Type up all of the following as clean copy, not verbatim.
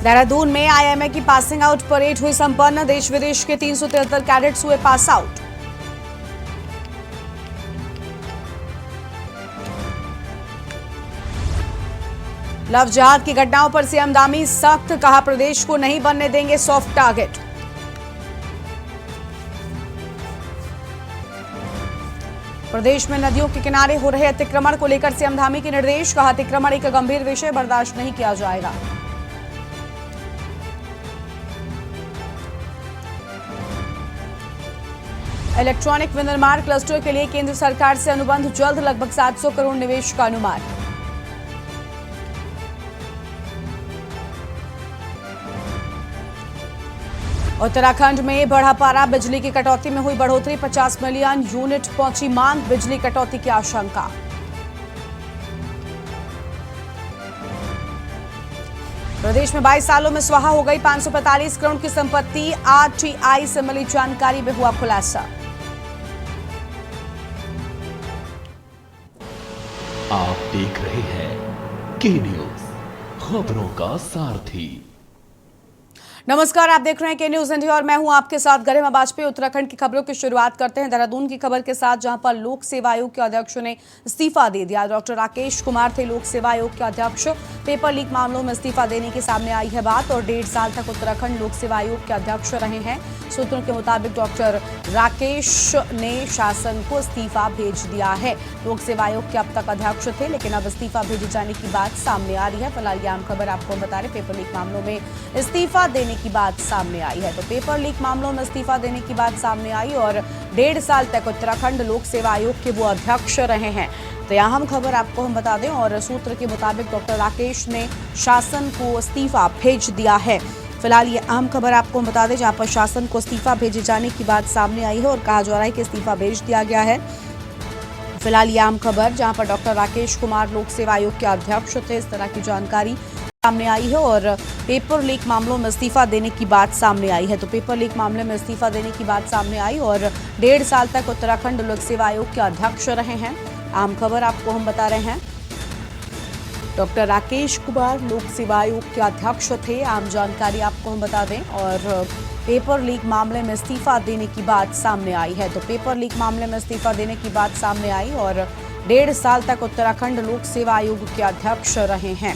देहरादून में आईएमए की passing out parade हुई संपन्न। देश विदेश के 373 कैडेट्स हुए पास आउट। लव जिहाद की घटनाओं पर सीएम धामी सख्त, कहा प्रदेश को नहीं बनने देंगे सॉफ्ट टारगेट। प्रदेश में नदियों के किनारे हो रहे अतिक्रमण को लेकर सीएम धामी के निर्देश, कहा अतिक्रमण एक गंभीर विषय, बर्दाश्त नहीं किया जाएगा। इलेक्ट्रॉनिक विनिर्माण क्लस्टर के लिए केंद्र सरकार से अनुबंध जल्द, लगभग 700 करोड़ निवेश का अनुमान। उत्तराखंड में बढ़ा पारा, बिजली की कटौती में हुई बढ़ोतरी, 50 मिलियन यूनिट पहुंची मांग, बिजली कटौती की आशंका। प्रदेश में 22 सालों में स्वाहा हो गई 545 करोड़ की संपत्ति, आरटीआई से मिली जानकारी में हुआ खुलासा। आप देख रहे हैं के न्यूज, खबरों का सारथी। नमस्कार, आप देख रहे हैं के न्यूज इंडिया और मैं हूं आपके साथ गरिमा वाजपेयी। उत्तराखंड की खबरों की शुरुआत करते हैं देहरादून की खबर के साथ, जहां पर लोक सेवा आयोग के अध्यक्ष ने इस्तीफा दे दिया। डॉक्टर राकेश कुमार थे लोक सेवा आयोग के अध्यक्ष। पेपर लीक मामलों में इस्तीफा देने के सामने आई है बात, और 1.5 साल तक उत्तराखंड लोक सेवा आयोग के अध्यक्ष रहे हैं। सूत्रों के मुताबिक डॉक्टर राकेश ने शासन को इस्तीफा भेज दिया है। लोक सेवा आयोग के अब तक अध्यक्ष थे, लेकिन अब इस्तीफा भेजे जाने की बात सामने आ रही है। फिलहाल ये आम खबर आपको बता रहे, पेपर लीक मामलों में इस्तीफा देने की बात सामने आई है। तो पेपर लीक मामलों में इस्तीफा देने की बात सामने आई और 1.5 साल तक उत्तराखंड लोक सेवा आयोग के वो अध्यक्ष रहे हैं। तो यह अहम खबर आपको हम बता दें, और सूत्र के मुताबिक डॉक्टर राकेश ने शासन को इस्तीफा भेज दिया है। फिलहाल ये अहम खबर आपको हम बता दें, जहां पर शासन को इस्तीफा भेजे जाने की बात सामने आई है और कहा जा रहा है कि इस्तीफा भेज दिया गया है। फिलहाल ये आम खबर, जहां पर डॉक्टर राकेश कुमार लोक सेवा आयोग के अध्यक्ष थे, इस तरह की जानकारी सामने आई है और पेपर लीक मामलों में इस्तीफा देने की बात सामने आई है। तो पेपर लीक मामले में इस्तीफा देने की बात सामने आई और 1.5 साल तक उत्तराखंड लोक सेवा आयोग के अध्यक्ष रहे हैं। आम खबर आपको हम बता रहे हैं, डॉक्टर राकेश कुमार लोक सेवा आयोग के अध्यक्ष थे। आम जानकारी आपको हम बता दें, और पेपर लीक मामले में इस्तीफा देने की बात सामने आई है। तो पेपर लीक मामले में इस्तीफा देने की बात सामने आई और 1.5 साल तक उत्तराखंड लोक सेवा आयोग के अध्यक्ष रहे हैं।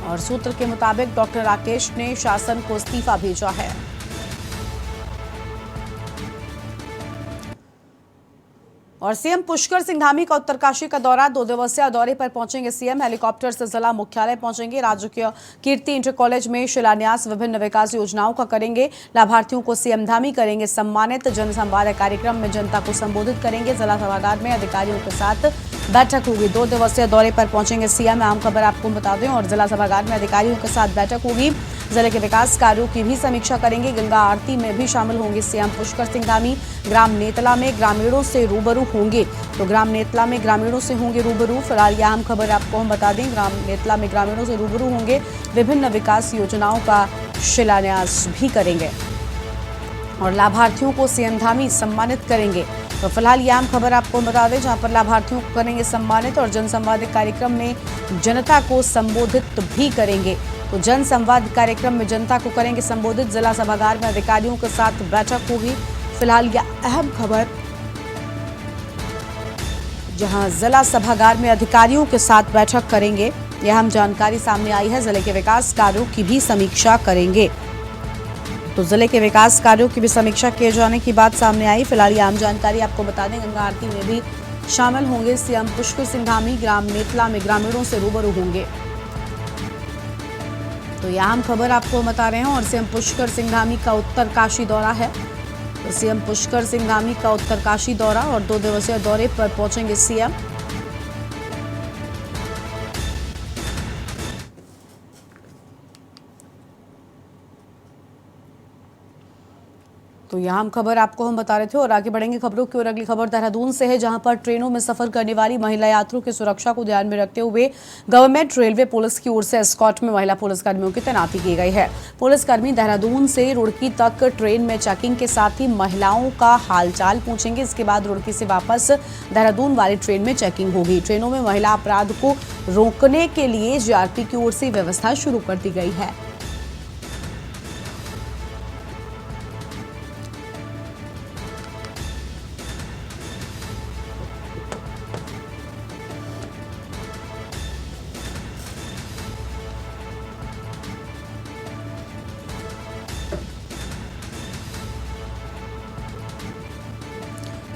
और सूत्र के मुताबिक डॉक्टर राकेश ने शासन को इस्तीफा भेजा है। और सीएम पुष्कर सिंह धामी का उत्तरकाशी का दौरा, 2 दिवसीय दौरे पर पहुंचेंगे सीएम। हेलीकॉप्टर से जिला मुख्यालय पहुंचेंगे। राजकीय कीर्ति इंटर कॉलेज में शिलान्यास, विभिन्न विकास योजनाओं का करेंगे। लाभार्थियों को सीएम धामी करेंगे सम्मानित। जनसंवाद कार्यक्रम में जनता को संबोधित करेंगे। जिला सभागार में अधिकारियों के साथ बैठक होगी। 2 दिवसीय दौरे पर पहुंचेंगे सीएम, आम खबर आपको बता दें, और जिला सभागार में अधिकारियों के साथ बैठक होगी। जिले के विकास कार्यों की भी समीक्षा करेंगे। गंगा आरती में भी शामिल होंगे सीएम पुष्कर सिंह धामी। ग्राम नेतला में ग्रामीणों से रूबरू होंगे, तो ग्राम नेतला में ग्रामीणों से होंगे रूबरू। फिलहाल यह आम खबर आपको हम बता दें, ग्राम नेतला में ग्रामीणों से रूबरू होंगे। विभिन्न विकास योजनाओं का शिलान्यास भी करेंगे और लाभार्थियों को सीएम धामी सम्मानित करेंगे। तो फिलहाल ये आम खबर आपको बता दें, जहां पर लाभार्थियों को करेंगे सम्मानित और जनसंवाद कार्यक्रम में जनता को संबोधित भी करेंगे। तो जनसंवाद कार्यक्रम में जनता को करेंगे संबोधित। जिला सभागार में अधिकारियों के साथ बैठक होगी। फिलहाल यह अहम खबर, जहां जिला सभागार में अधिकारियों के साथ बैठक करेंगे, यह अहम जानकारी सामने आई है। जिले के विकास कार्यों की भी समीक्षा करेंगे। तो जिले के विकास कार्यों की भी समीक्षा किए जाने की बात सामने आई। फिलहाल ये आम जानकारी आपको बता दें, गंगा आरती में भी शामिल होंगे सीएम पुष्कर सिंह धामी। ग्राम नेतला में ग्रामीणों से रूबरू होंगे। तो यह आम खबर आपको बता रहे हैं। और सीएम पुष्कर सिंह धामी का उत्तरकाशी दौरा है। तो सीएम पुष्कर सिंह धामी का उत्तरकाशी दौरा और 2 दिवसीय दौरे पर पहुंचेंगे सीएम। तो यहाँ हम खबर आपको हम बता रहे थे और आगे बढ़ेंगे खबरों की ओर। अगली खबर देहरादून से है, जहां पर ट्रेनों में सफर करने वाली महिला यात्रियों की सुरक्षा को ध्यान में रखते हुए गवर्नमेंट रेलवे पुलिस की ओर से एस्कॉर्ट में महिला पुलिसकर्मियों की तैनाती की गई है। पुलिसकर्मी देहरादून से रुड़की तक ट्रेन में चेकिंग के साथ ही महिलाओं का हालचाल पूछेंगे। इसके बाद रुड़की से वापस देहरादून वाली ट्रेन में चेकिंग होगी। ट्रेनों में महिला अपराध को रोकने के लिए जीआरपी की ओर से व्यवस्था शुरू कर दी गई है।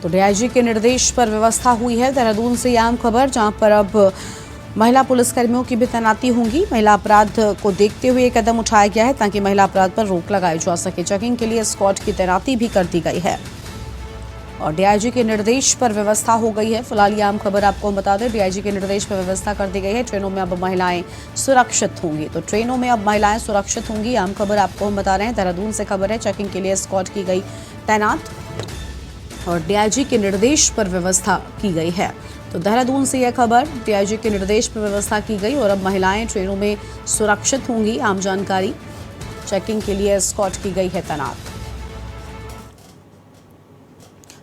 तो डीआईजी के निर्देश पर व्यवस्था हुई है। देहरादून से आम खबर, जहां पर अब महिला पुलिसकर्मियों की भी तैनाती होंगी। महिला अपराध को देखते हुए ये कदम उठाया गया है ताकि महिला अपराध पर रोक लगाई जा सके। चेकिंग के लिए स्क्वाड की तैनाती भी कर दी गई है और डीआईजी के निर्देश पर व्यवस्था हो गई है। फिलहाल ये आम खबर आपको हम बता दें, डीआईजी के निर्देश पर व्यवस्था कर दी गई है। ट्रेनों में अब महिलाएं सुरक्षित होंगी। तो ट्रेनों में अब महिलाएं सुरक्षित होंगी। आम खबर आपको हम बता रहे हैं, देहरादून से खबर है। चेकिंग के लिए स्क्वाड की गई तैनात और डीआईजी के निर्देश पर व्यवस्था की गई है। तो देहरादून से यह खबर, डीआईजी के निर्देश पर व्यवस्था की गई और अब महिलाएं ट्रेनों में सुरक्षित होंगी। आम जानकारी, चेकिंग के लिए एस्कॉर्ट की गई है तैनात।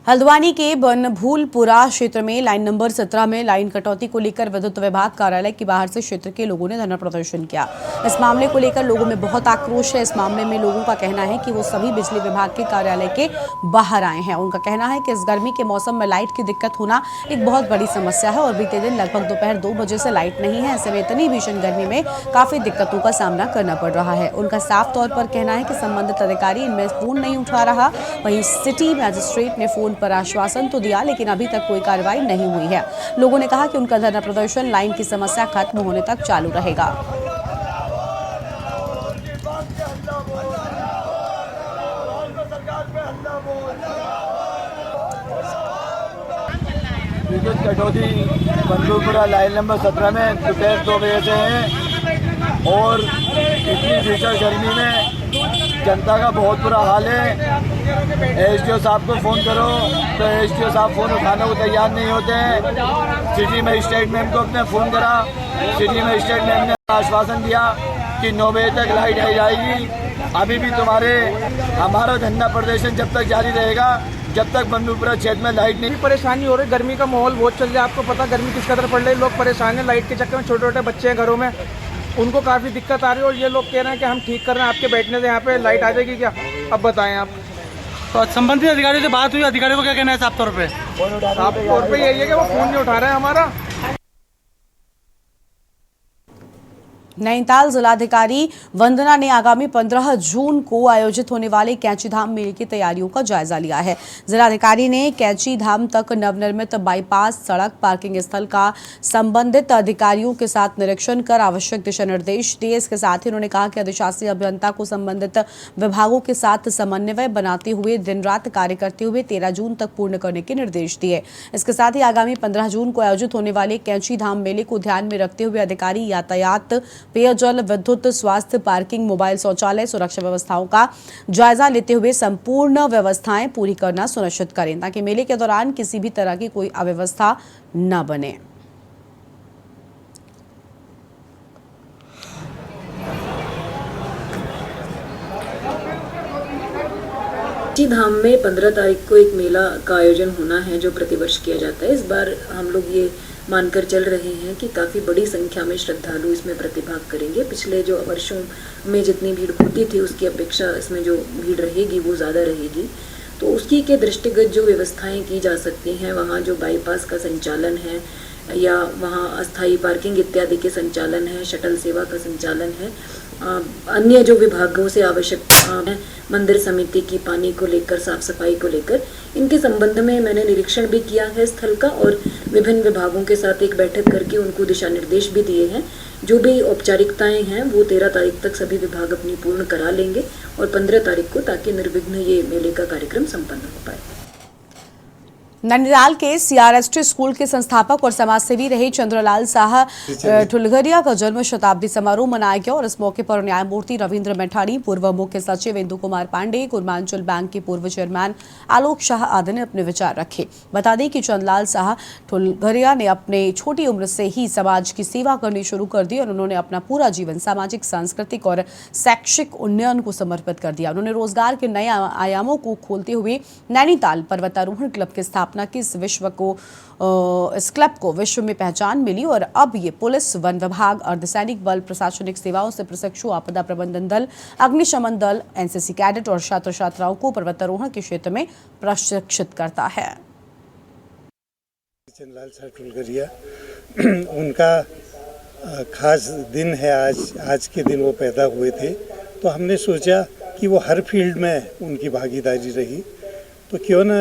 हल्द्वानी के बनभूलपुरा क्षेत्र में लाइन नंबर 17 में लाइन कटौती को लेकर विद्युत विभाग कार्यालय के बाहर से क्षेत्र के लोगों ने धरना प्रदर्शन किया। इस मामले को लेकर लोगों में बहुत आक्रोश है। इस मामले में लोगों का कहना है कि वो सभी बिजली विभाग के कार्यालय के बाहर आए हैं। उनका कहना है कि इस गर्मी के मौसम में लाइट की दिक्कत होना एक बहुत बड़ी समस्या है और बीते दिन लगभग दोपहर 2 बजे से लाइट नहीं है। ऐसे में इतनी भीषण गर्मी में काफी दिक्कतों का सामना करना पड़ रहा है। उनका साफ तौर पर कहना है कि संबंधित अधिकारी इनमें फोन नहीं उठा रहा। वहीं सिटी मजिस्ट्रेट ने फोन पर आश्वासन तो दिया, लेकिन अभी तक कोई कार्रवाई नहीं हुई है। लोगों ने कहा कि उनका धरना प्रदर्शन लाइन की समस्या खत्म होने तक चालू रहेगा। विद्युत कटौती बनभूलपुरा लाइन नंबर 17 में दोपहर 2 बजे से है और इतनी भीषण गर्मी में जनता का बहुत बुरा हाल है। एसडीओ साहब को फ़ोन करो तो एसडीओ साहब फ़ोन उठाने को तैयार नहीं होते हैं। सिटी मजिस्ट्रेट मैम को अपने फ़ोन करा, सिटी मजिस्ट्रेट मैम ने आश्वासन दिया कि 9 बजे तक लाइट आ जाएगी। अभी भी हमारा धरना प्रदर्शन जब तक जारी रहेगा जब तक बनभूलपुरा क्षेत्र में लाइट नहीं। परेशानी हो रही, गर्मी का माहौल बहुत चल रहा है। आपको पता गर्मी किस कदर पड़ रही है। लोग परेशान हैं लाइट के चक्कर में। छोटे छोटे बच्चे हैं घरों में, उनको काफ़ी दिक्कत आ रही है और ये लोग कह रहे हैं कि हम ठीक कर रहे हैं, आपके बैठने से यहाँ पे लाइट आ जाएगी क्या? अब बताएं आप। तो संबंधित अधिकारियों से बात हुई, अधिकारियों को क्या कहना है साफ तौर पे? साफ तौर पे यही है कि वो फ़ोन नहीं उठा रहे हैं हमारा। नैनीताल जिलाधिकारी वंदना ने आगामी 15 जून को आयोजित होने वाले कैंची धाम मेले की तैयारियों का जायजा लिया है। जिलाधिकारी ने कैंची धाम तक नवनिर्मित बाईपास सड़क पार्किंग स्थल का संबंधित अधिकारियों के साथ निरीक्षण कर आवश्यक दिशा निर्देश दिए। इसके साथ ही उन्होंने कहा कि अधिशासी अभियंता को संबंधित विभागों के साथ समन्वय बनाते हुए दिन रात कार्य करते हुए 13 जून तक पूर्ण करने के निर्देश दिए। इसके साथ ही आगामी 15 जून को आयोजित होने वाले कैंची धाम मेले को ध्यान में रखते हुए अधिकारी यातायात, पेयजल, विद्युत, स्वास्थ्य, पार्किंग, मोबाइल शौचालय, सुरक्षा व्यवस्थाओं का जायजा लेते हुए संपूर्ण व्यवस्थाएं पूरी करना सुनिश्चित करें ताकि मेले के दौरान किसी भी तरह की कोई अव्यवस्था न बने। कैंची धाम में 15 तारीख को एक मेला का आयोजन होना है जो प्रतिवर्ष किया जाता है। इस बार हम लोग ये मानकर चल रहे हैं कि काफ़ी बड़ी संख्या में श्रद्धालु इसमें प्रतिभाग करेंगे। पिछले जो वर्षों में जितनी भीड़ होती थी उसकी अपेक्षा इसमें जो भीड़ रहेगी वो ज़्यादा रहेगी। तो उसकी के दृष्टिगत जो व्यवस्थाएं की जा सकती हैं, वहाँ जो बाईपास का संचालन है या वहाँ अस्थायी पार्किंग इत्यादि के संचालन है, शटल सेवा का संचालन है, अन्य जो विभागों से आवश्यकता है, मंदिर समिति की पानी को लेकर, साफ सफाई को लेकर, इनके संबंध में मैंने निरीक्षण भी किया है स्थल का और विभिन्न विभागों के साथ एक बैठक करके उनको दिशा निर्देश भी दिए हैं। जो भी औपचारिकताएं हैं वो 13 तारीख तक सभी विभाग अपनी पूर्ण करा लेंगे और 15 तारीख को, ताकि निर्विघ्न ये मेले का कार्यक्रम संपन्न हो पाए। नैनीताल के सीआरएसटी स्कूल के संस्थापक और समाजसेवी रहे चंद्रलाल साहा ठुलघरिया का जन्म शताब्दी समारोह मनाया गया और इस मौके पर न्यायमूर्ति रविंद्र मैठाणी, पूर्व मुख्य सचिव इंदु कुमार पांडे, पूर्वांचल बैंक के पूर्व चेयरमैन आलोक शाह आदि ने अपने विचार रखे। बता दें कि चंद्रलाल साहा ठुलघरिया ने अपने छोटी उम्र से ही समाज की सेवा करनी शुरू कर दी और उन्होंने अपना पूरा जीवन सामाजिक, सांस्कृतिक और शैक्षिक उन्नयन को समर्पित कर दिया। उन्होंने रोजगार के नए आयामों को खोलते हुए नैनीताल पर्वतारोहण क्लब की स्थापना की। इस क्लब को विश्व में पहचान मिली और अब ये पुलिस, वन विभाग, अर्धसैनिक बल, प्रशासनिक सेवाओं से प्रशिक्षु, आपदा प्रबंधन दल, अग्निशमन दल, एनसीसी कैडेट और छात्र छात्राओं को पर्वतारोहण के क्षेत्र में प्रशिक्षित करता है। चंद्रलाल साहा ठुलघरिया उनका खास दिन है आज के दिन वो पैदा हुए थे, तो हमने सोचा कि वो हर फील्ड में उनकी भागीदारी रही, तो क्यों ना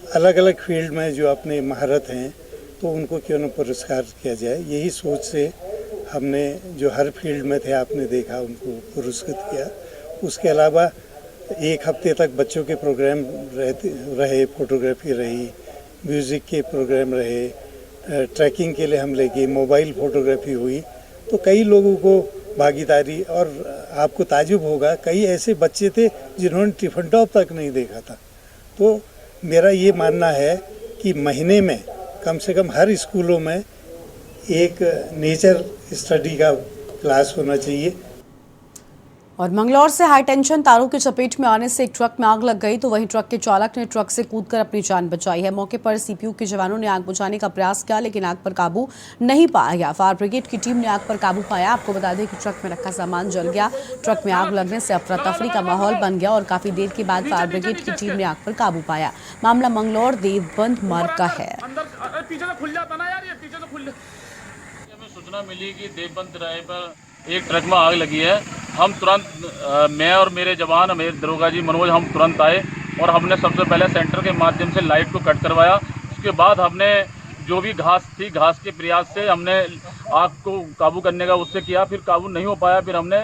अलग अलग फील्ड में जो अपने महारत हैं तो उनको क्यों ना पुरस्कार किया जाए। यही सोच से हमने जो हर फील्ड में थे आपने देखा उनको पुरस्कृत किया। उसके अलावा एक हफ्ते तक बच्चों के प्रोग्राम रहे, फोटोग्राफी रही, म्यूज़िक के प्रोग्राम रहे, ट्रैकिंग के लिए हम ले गए, मोबाइल फोटोग्राफी हुई, तो कई लोगों को भागीदारी। और आपको ताजुब होगा, कई ऐसे बच्चे थे जिन्होंने टिफिन टॉप तक नहीं देखा था। तो मेरा ये मानना है कि महीने में कम से कम हर स्कूलों में एक नेचर स्टडी का क्लास होना चाहिए। और मंगलौर से हाई टेंशन तारों की चपेट में आने से एक ट्रक में आग लग गई, तो वहीं ट्रक के चालक ने ट्रक से कूदकर अपनी जान बचाई है। मौके पर सीपीयू के जवानों ने आग बुझाने का प्रयास किया, लेकिन आग पर काबू नहीं पाया गया। फायर ब्रिगेड की टीम ने आग पर काबू पाया। आपको बता दें कि ट्रक में रखा सामान जल गया। ट्रक में आग लगने से अफरा तफरी का माहौल बन गया और काफी देर के बाद फायर ब्रिगेड की टीम ने आग पर काबू पाया। मामला मंगलौर देवबंद मार्ग का है। सूचना मिली कि देवबंद तिराहे पर एक ट्रक में आग लगी है। हम तुरंत, मैं और मेरे जवान, मेरे दरोगा जी मनोज, हम तुरंत आए और हमने सबसे पहले सेंटर के माध्यम से लाइट को कट करवाया। उसके बाद हमने जो भी घास थी, घास के प्रयास से हमने आग को काबू करने का उससे किया। फिर काबू नहीं हो पाया, फिर हमने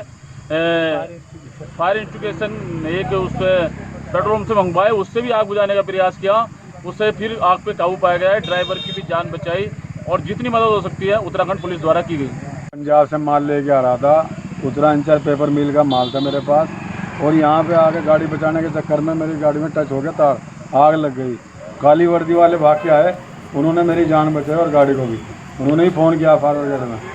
फायर इंस्टिगेशन एक उस पर पेट्रोल पंप से मंगवाए, उससे भी आग बुझाने का प्रयास किया। उससे फिर आग पे काबू पाया गया है। ड्राइवर की भी जान बचाई और जितनी मदद हो सकती है उत्तराखंड पुलिस द्वारा की गई। पंजाब से माल लेके आ रहा था, उत्तरांचल पेपर मिल का माल था मेरे पास, और यहाँ पे आके गाड़ी बचाने के चक्कर में मेरी गाड़ी में टच हो गया तार, आग लग गई। काली वर्दी वाले भाग के आए, उन्होंने मेरी जान बचाई और गाड़ी को भी उन्होंने ही फ़ोन किया फायर ब्रिगेड में।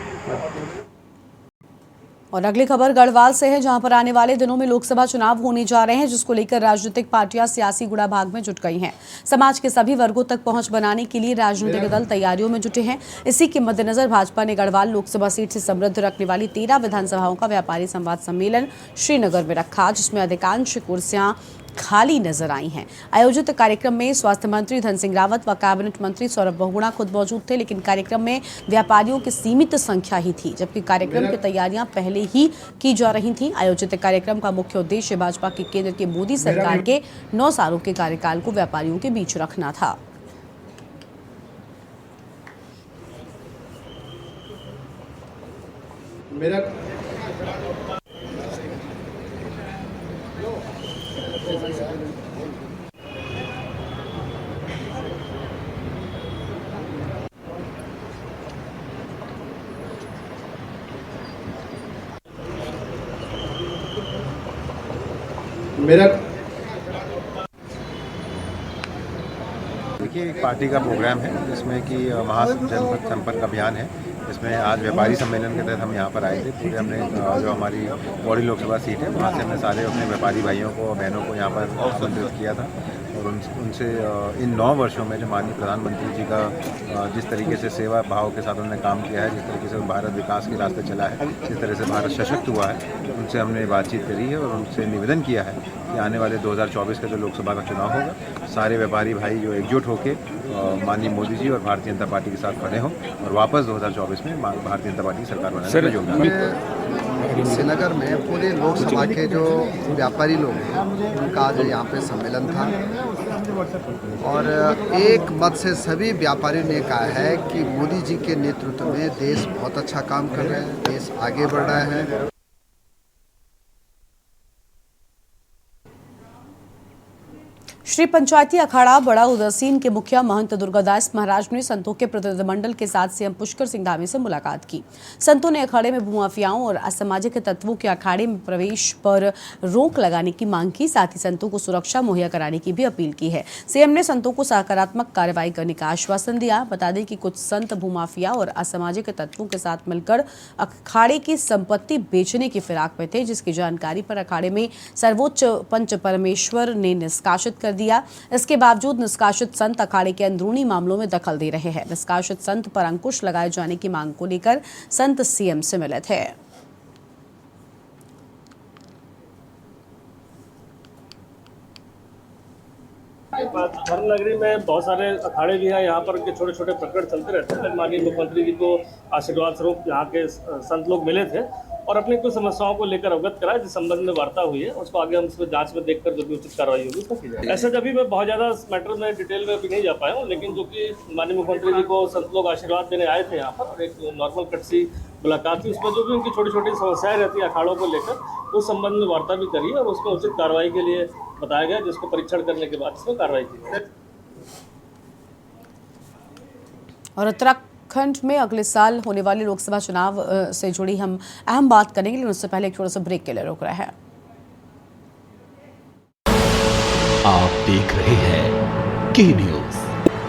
और अगली खबर गढ़वाल से है, जहां पर आने वाले दिनों में लोकसभा चुनाव होने जा रहे हैं, जिसको लेकर राजनीतिक पार्टियां सियासी गुड़ाभाग में जुट गई हैं। समाज के सभी वर्गों तक पहुंच बनाने के लिए राजनीतिक दल तैयारियों में जुटे हैं। इसी के मद्देनजर भाजपा ने गढ़वाल लोकसभा सीट से समृद्ध रखने वाली 13 विधानसभाओं का व्यापारी संवाद सम्मेलन श्रीनगर में रखा, जिसमें अधिकांश कुर्सियां खाली नजर आई हैं। आयोजित कार्यक्रम में स्वास्थ्य मंत्री धन सिंह रावत व कैबिनेट मंत्री सौरभ बहुगुणा खुद मौजूद थे, लेकिन कार्यक्रम में व्यापारियों की सीमित संख्या ही थी, जबकि कार्यक्रम की तैयारियां पहले ही की जा रही थी। आयोजित कार्यक्रम का मुख्य उद्देश्य भाजपा की केंद्र की मोदी सरकार के 9 सालों के कार्यकाल को व्यापारियों के बीच रखना था। देखिए, एक पार्टी का प्रोग्राम है जिसमें कि महाजनपद संपर्क अभियान है, जिसमें आज व्यापारी सम्मेलन के तहत हम यहाँ पर आए थे। पूरे हमने जो हमारी बॉडी लोकसभा सीट है वहाँ से हमने सारे अपने व्यापारी भाइयों को, बहनों को यहाँ पर आमंत्रित किया था और उनसे इन 9 वर्षों में जो माननीय प्रधानमंत्री जी का जिस तरीके से सेवा भाव के साथ उन्होंने काम किया है, जिस तरीके से भारत विकास के रास्ते चला है, जिस तरह से भारत सशक्त हुआ है, उनसे हमने बातचीत करी है और उनसे निवेदन किया है कि आने वाले 2024 का जो लोकसभा का चुनाव होगा, सारे व्यापारी भाई जो एकजुट होकर माननीय मोदी जी और भारतीय जनता पार्टी के साथ खड़े हों और वापस 2024 में भारतीय जनता पार्टी की सरकार बनाने में योगदान। श्रीनगर में पूरे लोकसभा के जो व्यापारी लोग हैं उनका आज यहाँ पे सम्मेलन था और एक मत से सभी व्यापारियों ने कहा है कि मोदी जी के नेतृत्व में देश बहुत अच्छा काम कर रहा है, देश आगे बढ़ रहा है। श्री पंचायती अखाड़ा बड़ा उदासीन के मुखिया महंत दुर्गादास महाराज ने संतों के प्रतिनिधिमंडल के साथ सीएम पुष्कर सिंह धामी से मुलाकात की। संतों ने अखाड़े में भूमाफियाओं और असामाजिक तत्वों के अखाड़े में प्रवेश पर रोक लगाने की मांग की। साथ ही संतों को सुरक्षा मुहैया कराने की भी अपील की है। सीएम ने संतों को सकारात्मक कार्रवाई करने का आश्वासन दिया। बता दें कि कुछ संत भूमाफिया और असामाजिक तत्वों के साथ मिलकर अखाड़े की संपत्ति बेचने की फिराक में थे, जिसकी जानकारी पर अखाड़े में सर्वोच्च पंच परमेश्वर ने निष्कासित कर दिया। इसके बावजूद निष्कासित संत अखाड़े के अंदरूनी मामलों में दखल दे रहे हैं। निष्कासित संत पर अंकुश लगाए जाने की मांग को लेकर संत सीएम से मिले थे। धर्म नगरी में बहुत सारे अखाड़े भी हैं। यहाँ पर के छोटे छोटे प्रकरण चलते रहते हैं। माननीय मुख्यमंत्री जी को आशीर्वाद स्वरूप यहाँ के संत लोग मिले थे और अपनी कुछ समस्याओं को लेकर अवगत कराया, जिस संबंध में वार्ता हुई है उसको आगे हम इसमें जांच में देखकर जो भी उचित कार्रवाई होगी उसको की जाएगी। ऐसे जब भी मैं बहुत ज़्यादा मैटर में डिटेल में अभी नहीं जा पाया हूँ, लेकिन जो कि माननीय मुख्यमंत्री जी को संत लोग आशीर्वाद देने आए थे यहाँ पर और एक नॉर्मल कट सी मुलाकात थी, उसमें जो भी उनकी छोटी छोटी समस्याएं रहती हैं अखाड़ों को लेकर उस संबंध में वार्ता भी करी और उसमें उचित कार्रवाई के लिए बताया गया, जिसको परीक्षण करने के बाद इसमें कार्रवाई की जाए। और उत्तराखंड में अगले साल होने वाले लोकसभा चुनाव से जुड़ी हम अहम बात करेंगे, लेकिन उससे पहले एक छोटा सा ब्रेक के लिए रोक रहे हैं। आप देख रहे हैं के न्यूज,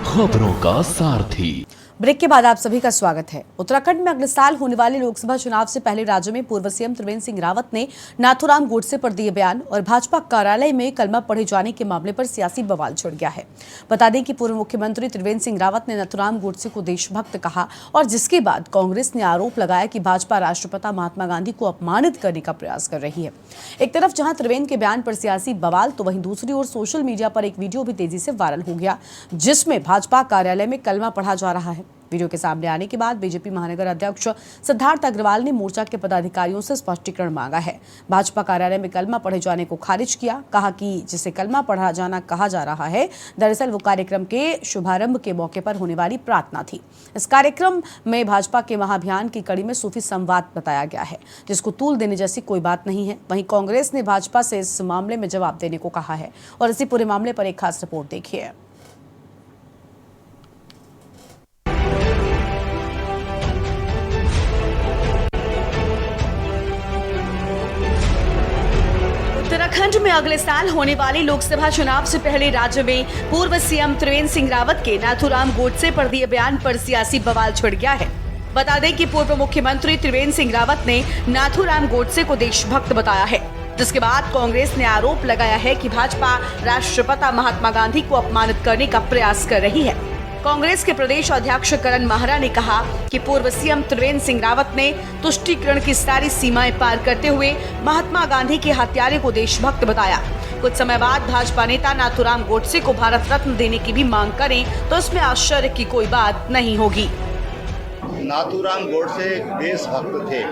खबरों का सारथी। ब्रेक के बाद आप सभी का स्वागत है। उत्तराखंड में अगले साल होने वाले लोकसभा चुनाव से पहले राज्य में पूर्व सीएम त्रिवेंद्र सिंह रावत ने नाथूराम गोडसे पर दिए बयान और भाजपा कार्यालय में कलमा पढ़े जाने के मामले पर सियासी बवाल छिड़ गया है। बता दें कि पूर्व मुख्यमंत्री त्रिवेंद्र सिंह रावत ने नाथूराम गोडसे को देशभक्त कहा और जिसके बाद कांग्रेस ने आरोप लगाया कि भाजपा राष्ट्रपिता महात्मा गांधी को अपमानित करने का प्रयास कर रही है। एक तरफ जहां त्रिवेंद्र के बयान पर सियासी बवाल, तो वहीं दूसरी ओर सोशल मीडिया पर एक वीडियो भी तेजी से वायरल हो गया, जिसमें भाजपा कार्यालय में कलमा पढ़ा जा रहा है। वीडियो के सामने आने के बाद बीजेपी महानगर अध्यक्ष सिद्धार्थ अग्रवाल ने मोर्चा के पदाधिकारियों से स्पष्टीकरण मांगा है। भाजपा कार्यालय में कलमा पढ़े जाने को खारिज किया, कहा कि जिसे कलमा पढ़ा जाना कहा जा रहा है, दरअसल वो कार्यक्रम के शुभारंभ के मौके पर होने वाली प्रार्थना थी। इस कार्यक्रम में भाजपा के महाअभियान की कड़ी में सूफी संवाद बताया गया है, जिसको तूल देने जैसी कोई बात नहीं है। वहीं कांग्रेस ने भाजपा से इस मामले में जवाब देने को कहा है और इसी पूरे मामले पर एक खास रिपोर्ट देखिए। उत्तराखंड में अगले साल होने वाले लोकसभा चुनाव से पहले राज्य में पूर्व सीएम त्रिवेंद्र सिंह रावत के नाथूराम गोडसे पर दिए बयान पर सियासी बवाल छिड़ गया है। बता दें कि पूर्व मुख्यमंत्री त्रिवेंद्र सिंह रावत ने नाथूराम गोडसे को देशभक्त बताया है, जिसके बाद कांग्रेस ने आरोप लगाया है कि भाजपा राष्ट्रपिता महात्मा गांधी को अपमानित करने का प्रयास कर रही है। कांग्रेस के प्रदेश अध्यक्ष करण माहरा ने कहा कि पूर्व सीएम त्रिवेंद्र सिंह रावत ने तुष्टीकरण की सारी सीमाएं पार करते हुए महात्मा गांधी के हत्यारे को देशभक्त बताया। कुछ समय बाद भाजपा नेता नाथूराम गोडसे को भारत रत्न देने की भी मांग करें तो इसमें आश्चर्य की कोई बात नहीं होगी। नाथूराम गोडसे देशभक्त थे,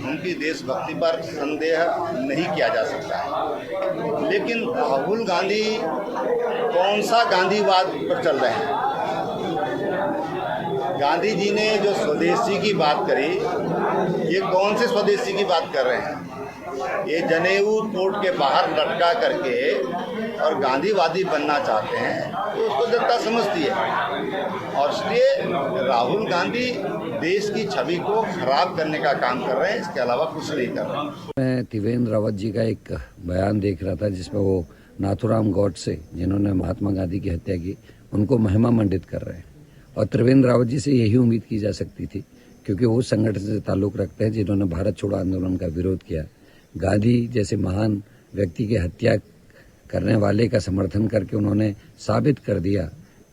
उनकी देशभक्ति पर संदेह नहीं किया जा सकता है, लेकिन राहुल गांधी कौन सा गांधीवाद पर चल रहे हैं। गांधी जी ने जो स्वदेशी की बात करी, ये कौन से स्वदेशी की बात कर रहे हैं? ये जनेऊ कोर्ट के बाहर लटका करके और गांधीवादी बनना चाहते हैं, तो उसको जनता समझती है और इसलिए राहुल गांधी देश की छवि को खराब करने का काम कर रहे हैं, इसके अलावा कुछ नहीं कर रहे। मैं त्रिवेंद्र रावत जी का एक बयान देख रहा था, जिसमें वो नाथूराम गोडसे, जिन्होंने महात्मा गांधी की हत्या की, उनको महिमा मंडित कर रहे हैं। और त्रिवेंद्र रावत जी से यही उम्मीद की जा सकती थी, क्योंकि वो संगठन से ताल्लुक़ रखते हैं जिन्होंने भारत छोड़ो आंदोलन का विरोध किया। गांधी जैसे महान व्यक्ति की हत्या करने वाले का समर्थन करके उन्होंने साबित कर दिया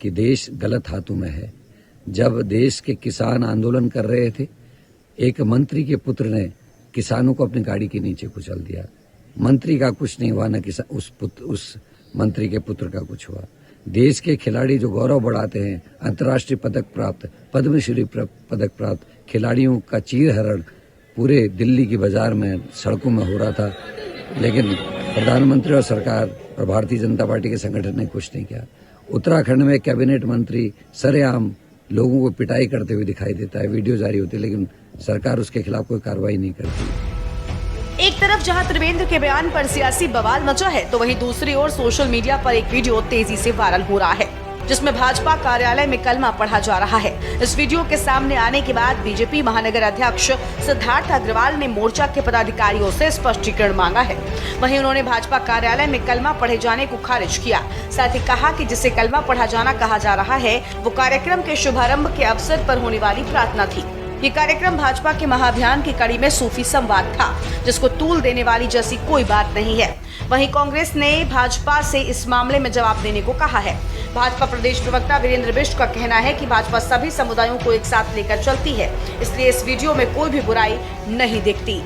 कि देश गलत हाथों में है। जब देश के किसान आंदोलन कर रहे थे, एक मंत्री के पुत्र ने किसानों को अपनी गाड़ी के नीचे कुचल दिया। मंत्री का कुछ नहीं हुआ, न उस मंत्री के पुत्र का कुछ हुआ। देश के खिलाड़ी जो गौरव बढ़ाते हैं, अंतर्राष्ट्रीय पदक प्राप्त, पद्मश्री पदक प्राप्त खिलाड़ियों का चीरहरण पूरे दिल्ली की बाजार में, सड़कों में हो रहा था, लेकिन प्रधानमंत्री और सरकार और भारतीय जनता पार्टी के संगठन ने कुछ नहीं किया। उत्तराखंड में कैबिनेट मंत्री सरेआम लोगों को पिटाई करते हुए दिखाई देता है, वीडियो जारी होती है, लेकिन सरकार उसके खिलाफ कोई कार्रवाई नहीं करती। एक तरफ जहां त्रिवेंद्र के बयान पर सियासी बवाल मचा है, तो वहीं दूसरी ओर सोशल मीडिया पर एक वीडियो तेजी से वायरल हो रहा है, जिसमें भाजपा कार्यालय में कलमा पढ़ा जा रहा है। इस वीडियो के सामने आने के बाद बीजेपी महानगर अध्यक्ष सिद्धार्थ अग्रवाल ने मोर्चा के पदाधिकारियों से स्पष्टीकरण मांगा है। वहीं उन्होंने भाजपा कार्यालय में कलमा पढ़े जाने को खारिज किया। साथ ही कहा कि जिसे कलमा पढ़ा जाना कहा जा रहा है, वो कार्यक्रम के शुभारंभ के अवसर पर होने वाली प्रार्थना थी। ये कार्यक्रम भाजपा के महाअभियान की कड़ी में सूफी संवाद था, जिसको तूल देने वाली जैसी कोई बात नहीं है। वहीं कांग्रेस ने भाजपा से इस मामले में जवाब देने को कहा है। भाजपा प्रदेश प्रवक्ता वीरेंद्र बिष्ट का कहना है कि भाजपा सभी समुदायों को एक साथ लेकर चलती है, इसलिए इस वीडियो में कोई भी बुराई नहीं दिखती।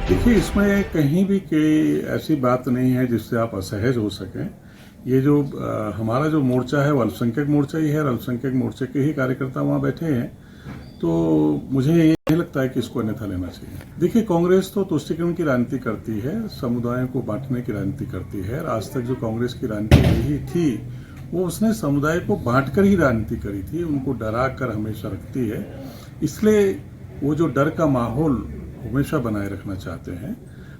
देखिए, इसमें कहीं भी कोई ऐसी बात नहीं है जिससे आप असहज हो सकें। ये जो हमारा जो मोर्चा है वो अल्पसंख्यक मोर्चा ही है और अल्पसंख्यक मोर्चे के ही कार्यकर्ता वहाँ बैठे हैं, तो मुझे ये लगता है कि इसको अन्यथा लेना चाहिए। देखिए, कांग्रेस तो तुष्टीकरण की राजनीति करती है, समुदायों को बांटने की राजनीति करती है। आज तक जो कांग्रेस की राजनीति रही थी, वो उसने समुदाय को बांटकर ही राजनीति करी थी, उनको डरा कर हमेशा रखती है। इसलिए वो जो डर का माहौल हमेशा बनाए रखना चाहते हैं।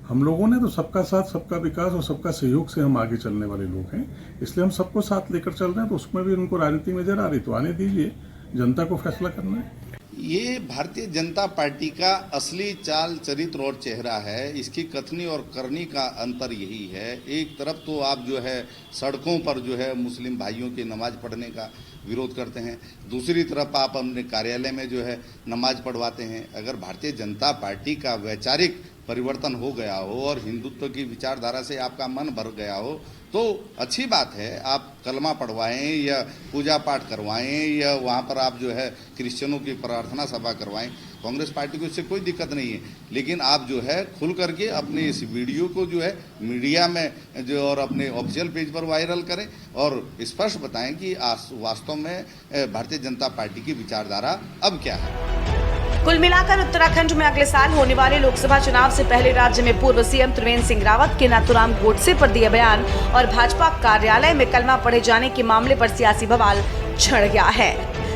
हम लोगों ने तो सबका साथ, सबका विकास और सबका सहयोग से हम आगे चलने वाले लोग हैं, इसलिए हम सबको साथ लेकर चल रहे हैं। तो उसमें भी उनको राजनीति नजर आ रही तो आने दीजिए, जनता को फैसला करना है। ये भारतीय जनता पार्टी का असली चाल चरित्र और चेहरा है। इसकी कथनी और करनी का अंतर यही है। एक तरफ तो आप जो है सड़कों पर जो है मुस्लिम भाइयों की नमाज पढ़ने का विरोध करते हैं, दूसरी तरफ आप अपने कार्यालय में जो है नमाज पढ़वाते हैं। अगर भारतीय जनता पार्टी का वैचारिक परिवर्तन हो गया हो और हिंदुत्व की विचारधारा से आपका मन भर गया हो तो अच्छी बात है, आप कलमा पढ़वाएं या पूजा पाठ करवाएं या वहाँ पर आप जो है क्रिश्चियनों की प्रार्थना सभा करवाएं। कांग्रेस पार्टी को इससे कोई दिक्कत नहीं है, लेकिन आप जो है खुल करके अपने इस वीडियो को जो है मीडिया में जो और अपने ऑफिशियल पेज पर वायरल करें और स्पष्ट बताएं कि वास्तव में भारतीय जनता पार्टी की विचारधारा अब क्या है। कुल मिलाकर उत्तराखंड में अगले साल होने वाले लोकसभा चुनाव से पहले राज्य में पूर्व सीएम त्रिवेंद्र सिंह रावत के नाथुराम गोडसे पर दिए बयान और भाजपा कार्यालय में कलमा पढ़े जाने के मामले पर सियासी बवाल छिड़ गया है।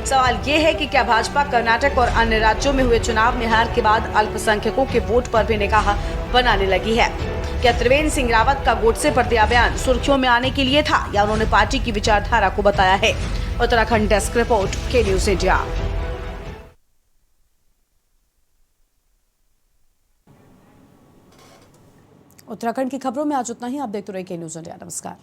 सवाल ये है कि क्या भाजपा कर्नाटक और अन्य राज्यों में हुए चुनाव में हार के बाद अल्पसंख्यकों के वोट पर भी निगाह बनाने लगी है। क्या त्रिवेंद्र सिंह रावत का गोडसे पर दिया बयान सुर्खियों में आने के लिए था या उन्होंने पार्टी की विचारधारा को बताया है? उत्तराखंड डेस्क रिपोर्ट, के न्यूज इंडिया। उत्तराखंड की खबरों में आज उतना ही। आप देखते रहिए के न्यूज इंडिया। नमस्कार।